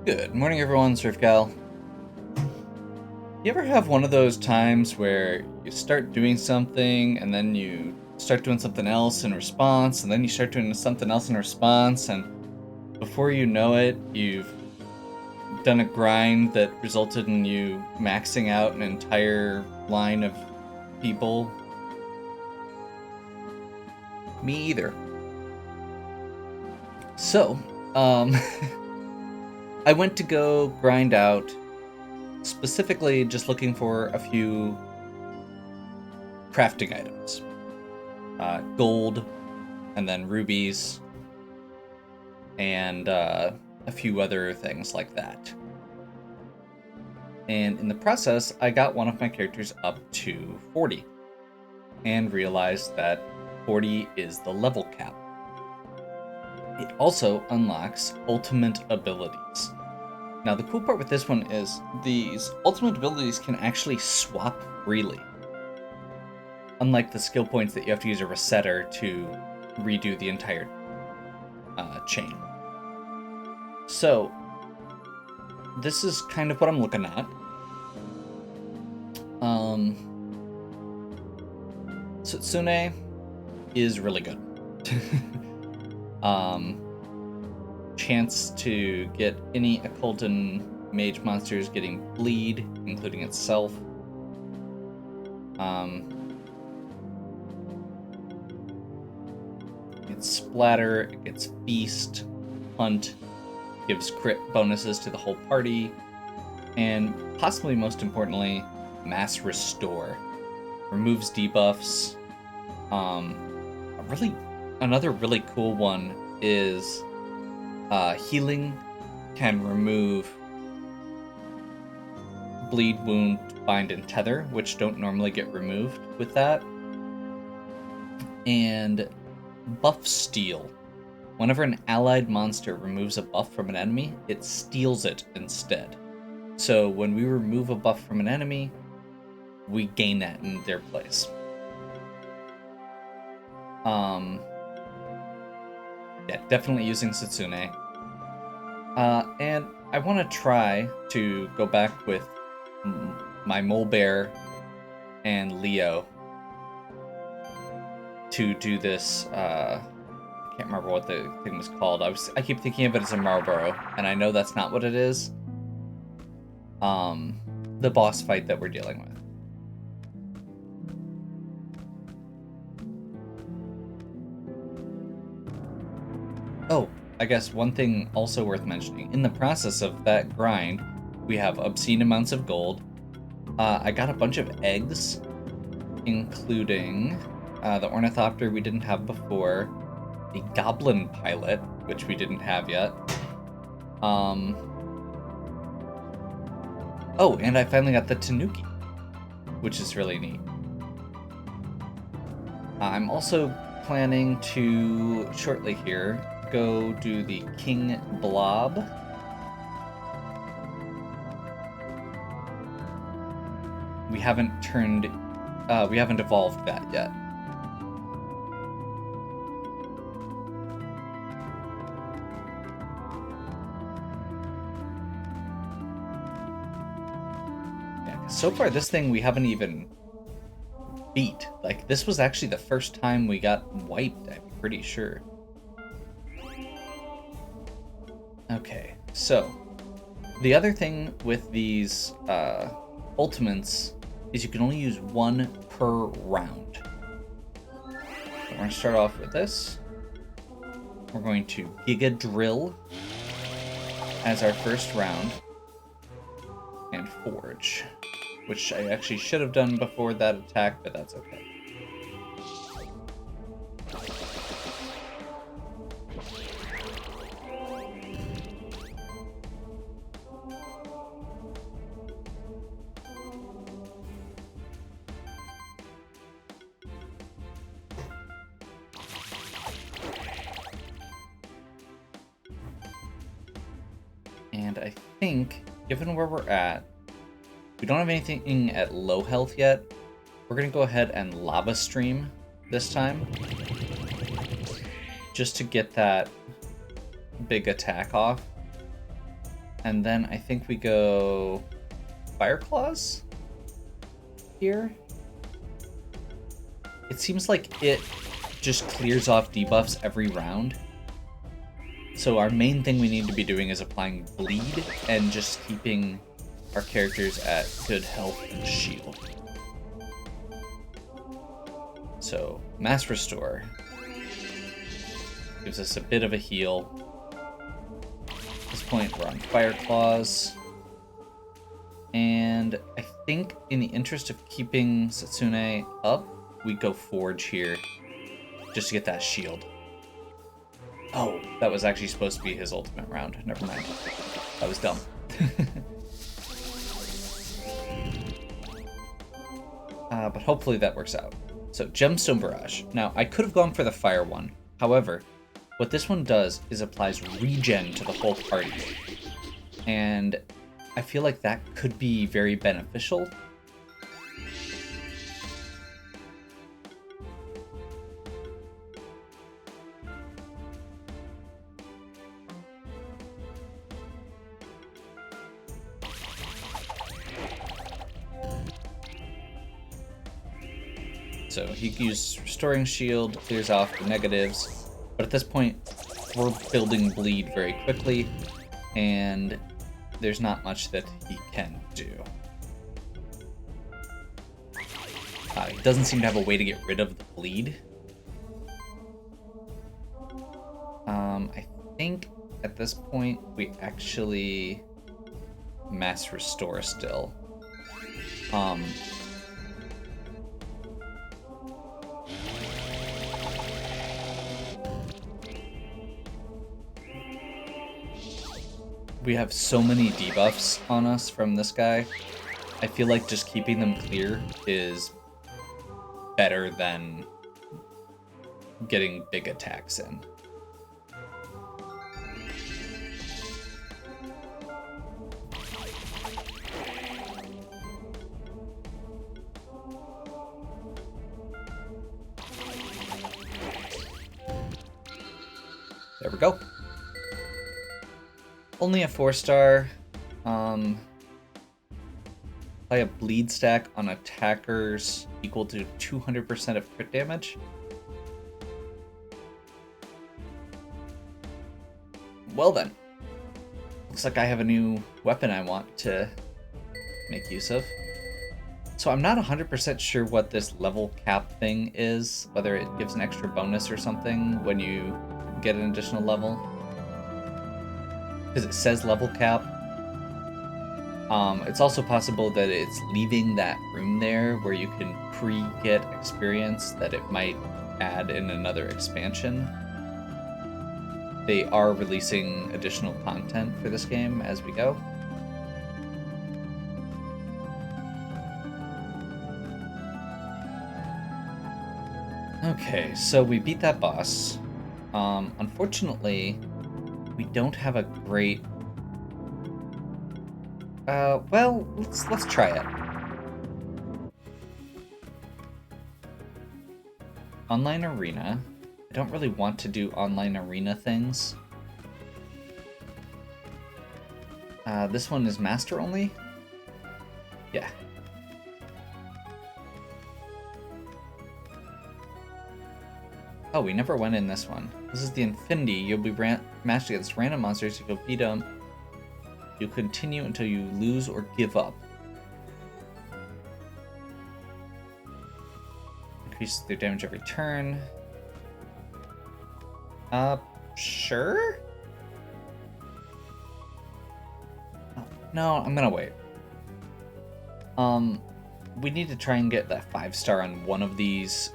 Good morning, everyone. SurfGal. You ever have one of those times where you start doing something and then you start doing something else in response, and then you start doing something else in response, and before you know it, you've done a grind that resulted in you maxing out an entire line of people? Me either. So, I went to go grind out, specifically just looking for a few crafting items. Gold, and then rubies, and a few other things like that. And in the process, I got one of my characters up to 40, and realized that 40 is the level cap. It also unlocks ultimate abilities. Now, the cool part with this one is these ultimate abilities can actually swap freely, unlike the skill points that you have to use a resetter to redo the entire chain. So, this is kind of what I'm looking at. Setsune is really good. Chance to get any occult and mage monsters getting bleed, including itself. It's splatter, it gets feast, hunt, gives crit bonuses to the whole party, and possibly most importantly, mass restore. Removes debuffs. Another really cool one is healing can remove bleed, wound, bind, and tether, which don't normally get removed with that. And buff steal. Whenever an allied monster removes a buff from an enemy, it steals it instead. So when we remove a buff from an enemy, we gain that in their place. Yeah, definitely using Setsune. And I want to try to go back with my Mole Bear and Leo to do this. I can't remember what the thing was called. I keep thinking of it as a Marlboro, and I know that's not what it is. The boss fight that we're dealing with. Oh, I guess one thing also worth mentioning. In the process of that grind, we have obscene amounts of gold. I got a bunch of eggs, including the Ornithopter we didn't have before, the Goblin Pilot, which we didn't have yet. Oh, and I finally got the Tanuki, which is really neat. I'm also planning to, shortly here, go do the King Blob. We haven't evolved that yet. Yeah, so far this thing we haven't even beat. Like, this was actually the first time we got wiped, I'm pretty sure. Okay, so the other thing with these ultimates is you can only use one per round. So we're going to start off with this. We're going to Giga Drill as our first round, and Forge, which I actually should have done before that attack, but that's okay. And I think, given where we're at, we don't have anything at low health yet. We're going to go ahead and Lava Stream this time, just to get that big attack off. And then I think we go Fire Claws here. It seems like it just clears off debuffs every round. So our main thing we need to be doing is applying bleed and just keeping our characters at good health and shield. So Mass Restore gives us a bit of a heal. At this point, we're on Fire Claws. And I think in the interest of keeping Setsune up, we go Forge here just to get that shield. Oh, that was actually supposed to be his ultimate round. Never mind. That was dumb. But hopefully that works out. So, Gemstone Barrage. Now, I could have gone for the fire one. However, what this one does is applies regen to the whole party. And I feel like that could be very beneficial. So he used Restoring Shield, clears off the negatives, but at this point, we're building bleed very quickly, and there's not much that he can do. He doesn't seem to have a way to get rid of the bleed. I think at this point, we actually Mass Restore still. We have so many debuffs on us from this guy. I feel like just keeping them clear is better than getting big attacks in. There we go. Only a 4-star. Apply a bleed stack on attackers equal to 200% of crit damage. Well then. Looks like I have a new weapon I want to make use of. So I'm not 100% sure what this level cap thing is, whether it gives an extra bonus or something when you get an additional level. Because it says level cap. It's also possible that it's leaving that room there where you can pre-get experience that it might add in another expansion. They are releasing additional content for this game as we go. Okay, so we beat that boss. Unfortunately, we don't have a great... well, let's try it. Online arena. I don't really want to do online arena things. This one is master only? Yeah. Oh, we never went in this one. This is the Infinity. You'll be matched against random monsters. If you beat them, you continue until you lose or give up. Increases their damage every turn. Sure? Oh, no, I'm gonna wait. We need to try and get that 5-star on one of these,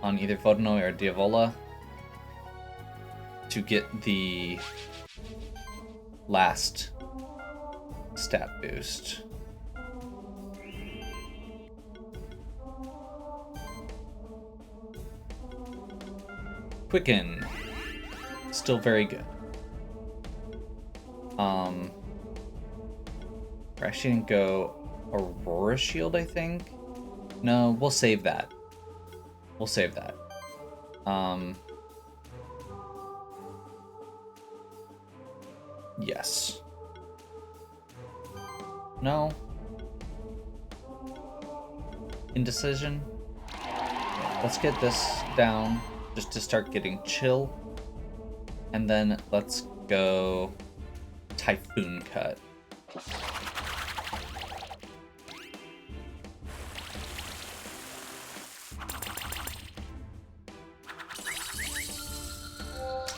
on either Vodanoe or Diavola to get the last stat boost. Quicken. Still very good. We're actually gonna go Aurora Shield, I think. No, we'll save that. We'll save that. Yes. No. Indecision. Let's get this down just to start getting chill. And then let's go Typhoon Cut.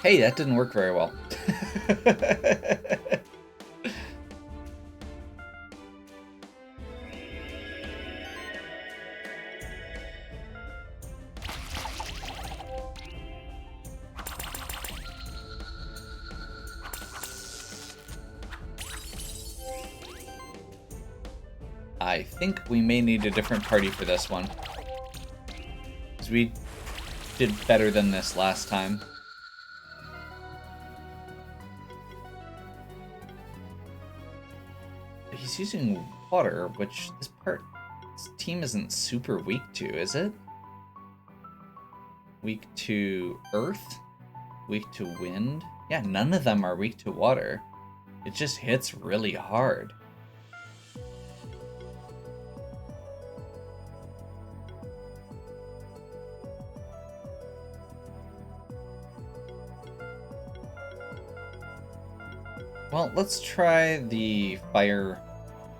Hey, that didn't work very well. I think we may need a different party for this one, because we did better than this last time. He's using water, which this team isn't super weak to, is it? Weak to earth? Weak to wind? Yeah, none of them are weak to water. It just hits really hard. Well, let's try the fire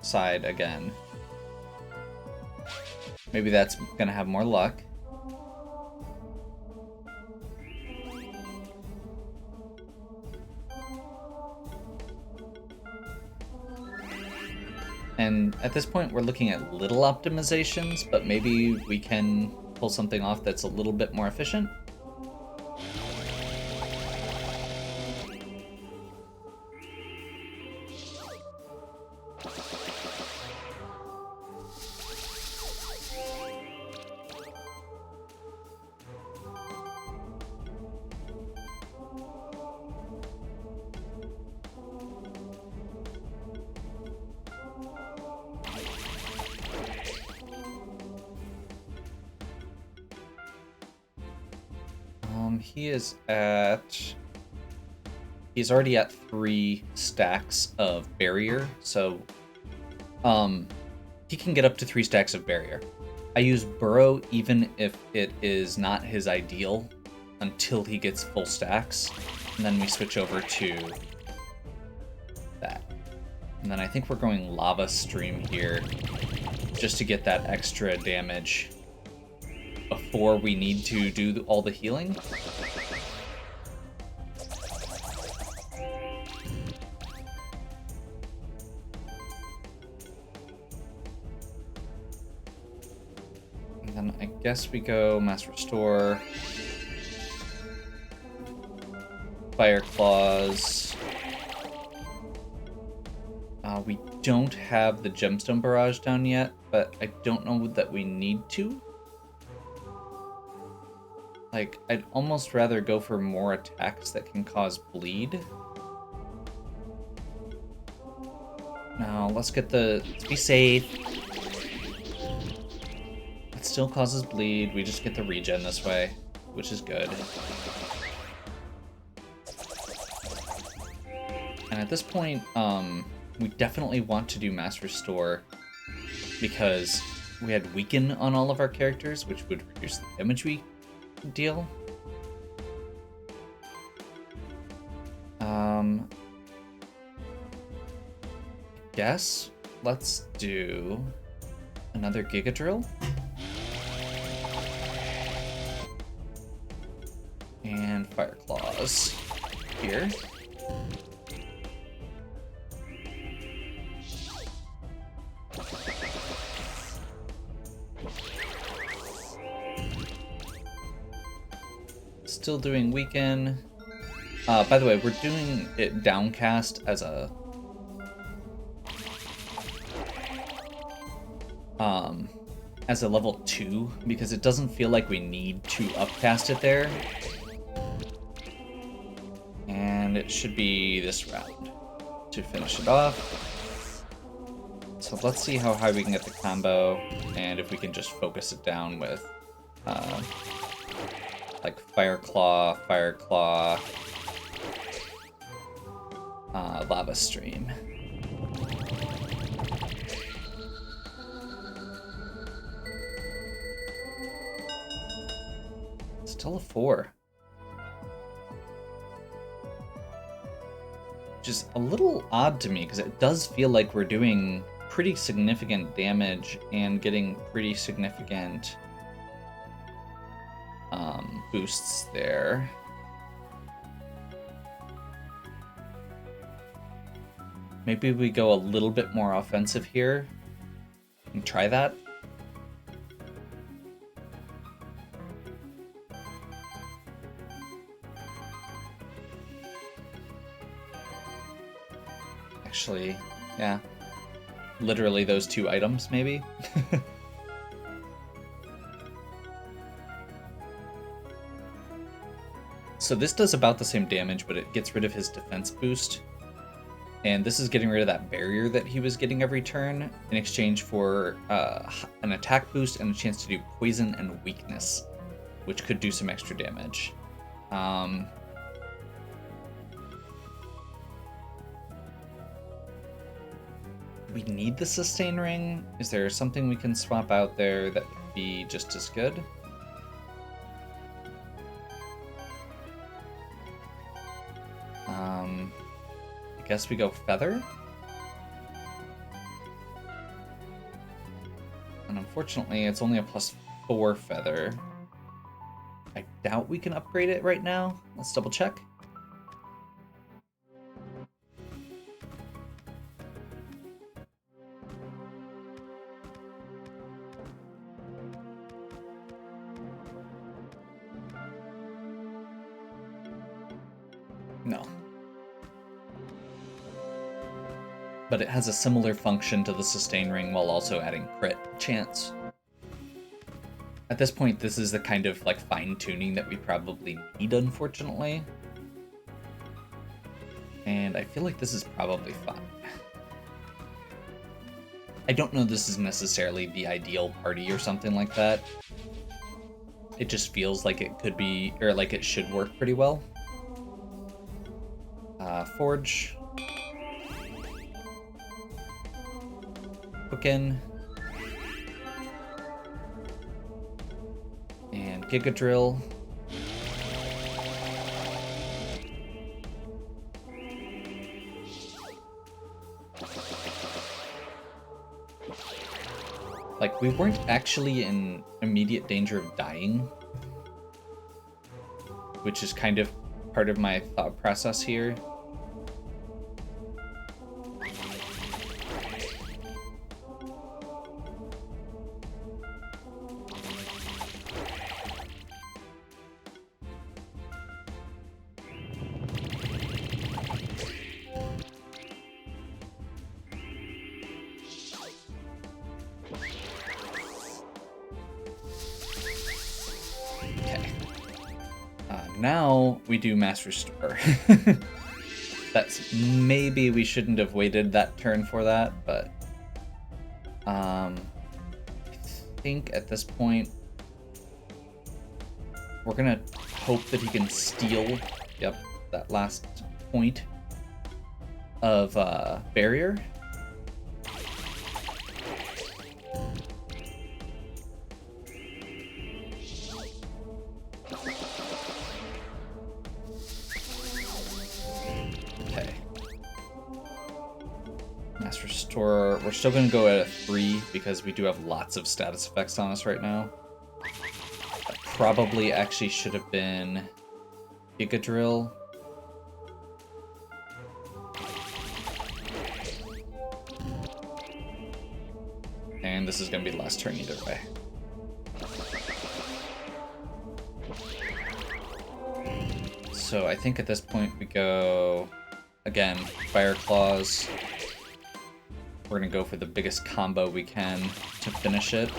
side again. Maybe that's gonna have more luck. And at this point, we're looking at little optimizations, but maybe we can pull something off that's a little bit more efficient. He's already at 3 stacks of barrier, so he can get up to 3 stacks of barrier. I use Burrow even if it is not his ideal until he gets full stacks, and then we switch over to that. And then I think we're going Lava Stream here just to get that extra damage before we need to do all the healing. And then I guess we go Mass Restore, Fire Claws. We don't have the Gemstone Barrage down yet, but I don't know that we need to. Like, I'd almost rather go for more attacks that can cause bleed. Now, let's be safe. It still causes bleed. We just get the regen this way, which is good. And at this point, we definitely want to do Mass Restore because we had Weaken on all of our characters, which would reduce the damage we deal. Guess let's do another Giga Drill. And Fire Claws here. Still doing Weaken. By the way, we're doing it Downcast as a level 2 because it doesn't feel like we need to upcast it there. And it should be this round to finish it off. So let's see how high we can get the combo and if we can just focus it down with like Fire Claw, lava stream. Still a 4. Which is a little odd to me, because it does feel like we're doing pretty significant damage and getting pretty significant boosts there. Maybe we go a little bit more offensive here and try that. Actually, yeah. Literally those 2 items, maybe? So this does about the same damage, but it gets rid of his defense boost. And this is getting rid of that barrier that he was getting every turn in exchange for an attack boost and a chance to do poison and weakness, which could do some extra damage. We need the sustain ring. Is there something we can swap out there that would be just as good? I guess we go feather. And unfortunately, it's only a +4 feather. I doubt we can upgrade it right now. Let's double check. No. But it has a similar function to the sustain ring while also adding crit chance. At this point, this is the kind of like fine-tuning that we probably need, unfortunately. And I feel like this is probably fine. I don't know this is necessarily the ideal party or something like that. It just feels like it could be, or like it should work pretty well. Forge. Quicken. And Giga Drill. Like, we weren't actually in immediate danger of dying, which is kind of part of my thought process here. Now we do Mass Restore. That's maybe we shouldn't have waited that turn for that, but I think at this point we're gonna hope that he can steal, that last point of barrier. We're still going to go at a 3 because we do have lots of status effects on us right now. That probably actually should have been Giga Drill. And this is going to be the last turn either way. So I think at this point we go, again, Fire Claws. We're gonna go for the biggest combo we can to finish it.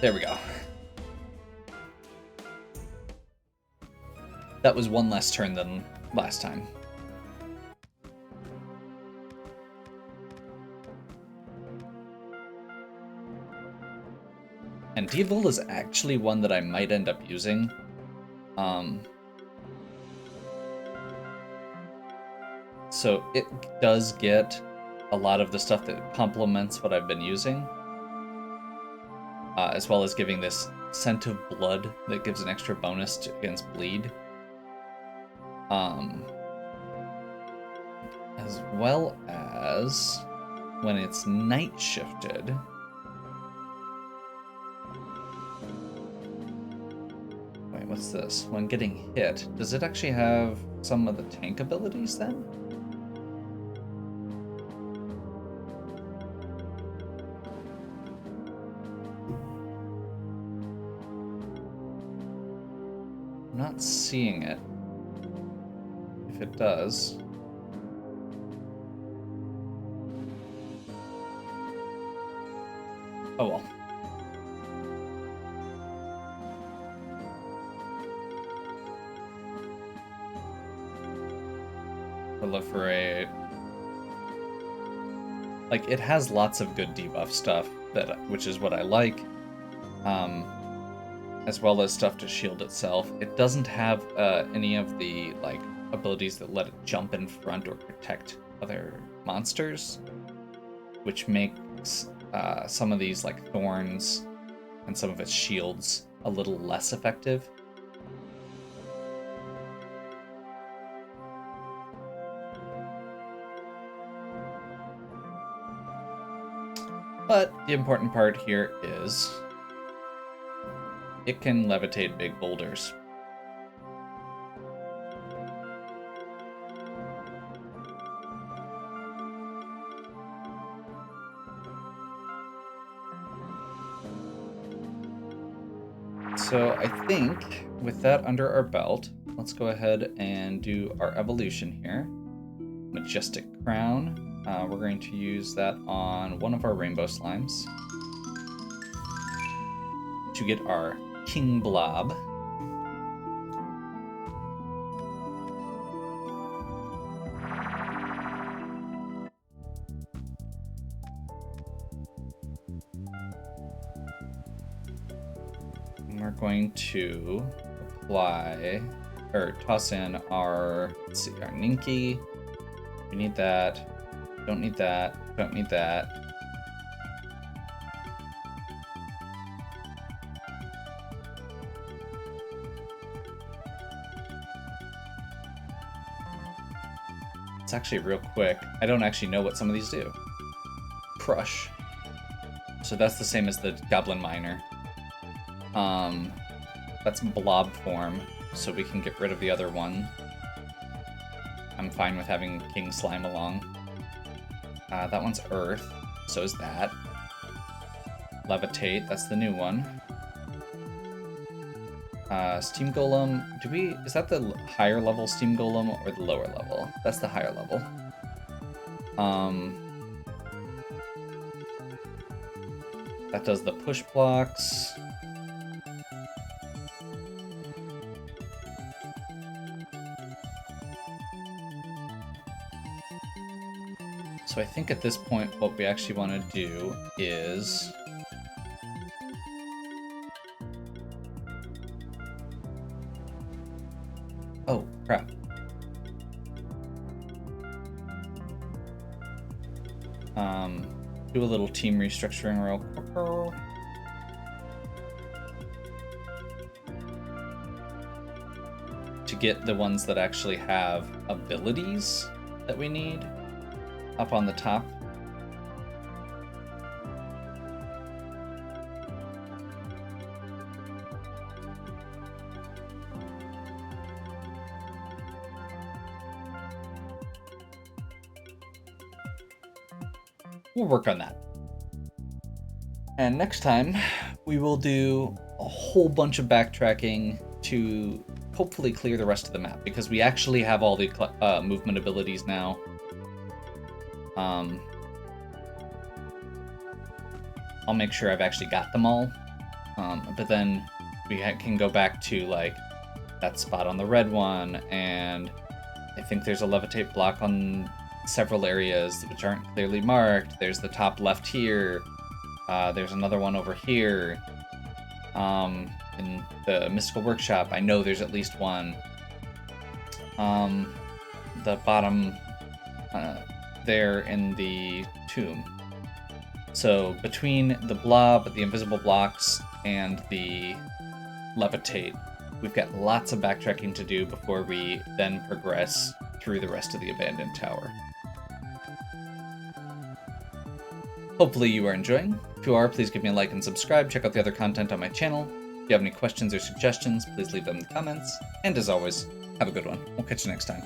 There we go. That was one less turn than last time. And Deedle is actually one that I might end up using. So it does get a lot of the stuff that complements what I've been using, as well as giving this Scent of Blood that gives an extra bonus against bleed. As well as when it's night shifted. Wait, what's this? When getting hit, does it actually have some of the tank abilities then? I'm not seeing it. If it does. Oh well. Proliferate. Like, it has lots of good debuff stuff, which is what I like. As well as stuff to shield itself. It doesn't have any of the like abilities that let it jump in front or protect other monsters, which makes some of these like thorns and some of its shields a little less effective. But the important part here is it can levitate big boulders. So I think with that under our belt, let's go ahead and do our evolution here. Majestic Crown. We're going to use that on one of our rainbow slimes to get our King Blob. And we're going to apply, or toss in our, let's see, our Ninky. We need that. Don't need that. Don't need that. It's actually real quick. I don't actually know what some of these do. Crush. So that's the same as the Goblin Miner. That's blob form, so we can get rid of the other one. I'm fine with having King Slime along. That one's Earth, so is that. Levitate, that's the new one. Steam Golem, is that the higher level Steam Golem or the lower level? That's the higher level. That does the push blocks. So I think at this point what we actually want to do is oh, crap. Do a little team restructuring real quick. To get the ones that actually have abilities that we need up on the top. We'll work on that. And next time, we will do a whole bunch of backtracking to hopefully clear the rest of the map, because we actually have all the movement abilities now. I'll make sure I've actually got them all. But then we can go back to like that spot on the red one, and I think there's a levitate block on several areas which aren't clearly marked. There's the top left here. There's another one over here. in the Mystical Workshop. I know there's at least one. The bottom there in the tomb. So between the blob, the invisible blocks, and the levitate, we've got lots of backtracking to do before we then progress through the rest of the abandoned tower. Hopefully you are enjoying. If you are, please give me a like and subscribe. Check out the other content on my channel. If you have any questions or suggestions, please leave them in the comments. And as always, have a good one. We'll catch you next time.